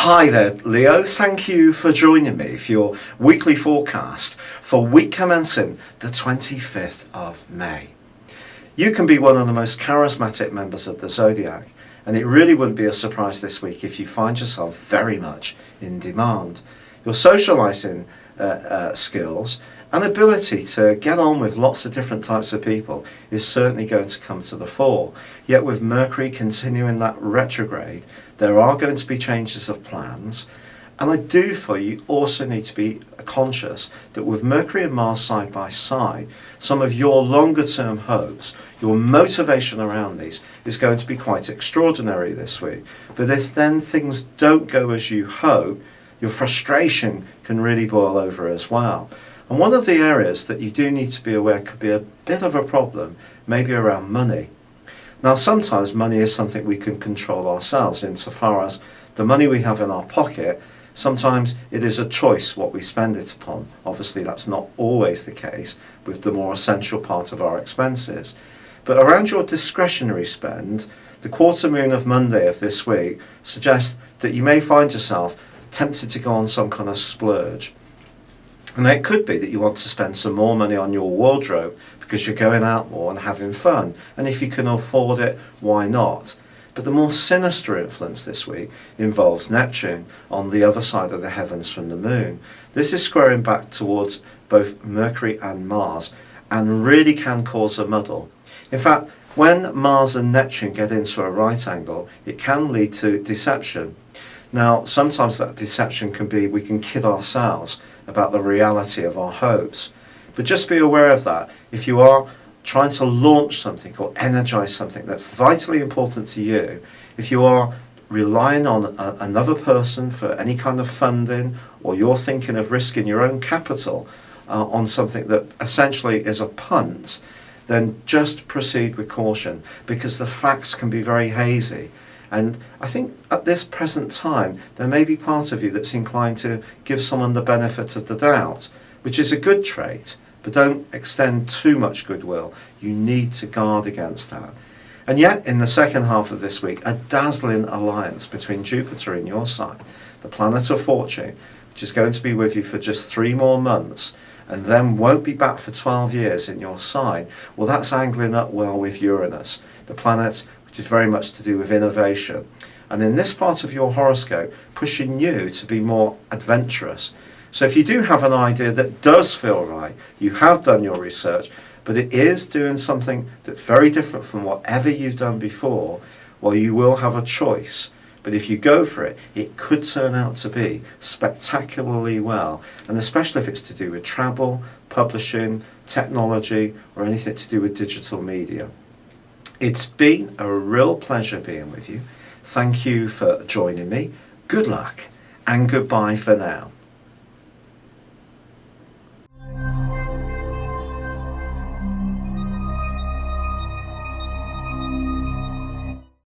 Hi there, Leo. Thank you for joining me for your weekly forecast for week commencing the 25th of May. You can be one of the most charismatic members of the zodiac, and it really wouldn't be a surprise this week if you find yourself very much in demand. Your socializing skills and ability to get on with lots of different types of people is certainly going to come to the fore. Yet with Mercury continuing that retrograde, there are going to be changes of plans. And I do feel you also need to be conscious that with Mercury and Mars side by side, some of your longer term hopes, your motivation around these is going to be quite extraordinary this week. But if then things don't go as you hope, your frustration can really boil over as well. And one of the areas that you do need to be aware could be a bit of a problem, maybe around money. Now, sometimes money is something we can control ourselves insofar as the money we have in our pocket, sometimes it is a choice what we spend it upon. Obviously, that's not always the case with the more essential part of our expenses. But around your discretionary spend, the quarter moon of Monday of this week suggests that you may find yourself tempted to go on some kind of splurge. And it could be that you want to spend some more money on your wardrobe because you're going out more and having fun. And if you can afford it, why not? But the more sinister influence this week involves Neptune on the other side of the heavens from the moon. This is squaring back towards both Mercury and Mars and really can cause a muddle. In fact, when Mars and Neptune get into a right angle, it can lead to deception. Now, sometimes that deception can be we can kid ourselves about the reality of our hopes. But just be aware of that. If you are trying to launch something or energize something that's vitally important to you, if you are relying on another person for any kind of funding, or you're thinking of risking your own capital on something that essentially is a punt, then just proceed with caution, because the facts can be very hazy. And I think at this present time, there may be part of you that's inclined to give someone the benefit of the doubt, which is a good trait, but don't extend too much goodwill. You need to guard against that. And yet, in the second half of this week, a dazzling alliance between Jupiter in your sign, the planet of fortune, which is going to be with you for just 3 more months, and then won't be back for 12 years in your sign. Well, that's angling up well with Uranus, the planet which is very much to do with innovation. And in this part of your horoscope, pushing you to be more adventurous. So if you do have an idea that does feel right, you have done your research, but it is doing something that's very different from whatever you've done before, well, you will have a choice. But if you go for it, it could turn out to be spectacularly well. And especially if it's to do with travel, publishing, technology, or anything to do with digital media. It's been a real pleasure being with you. Thank you for joining me. Good luck and goodbye for now.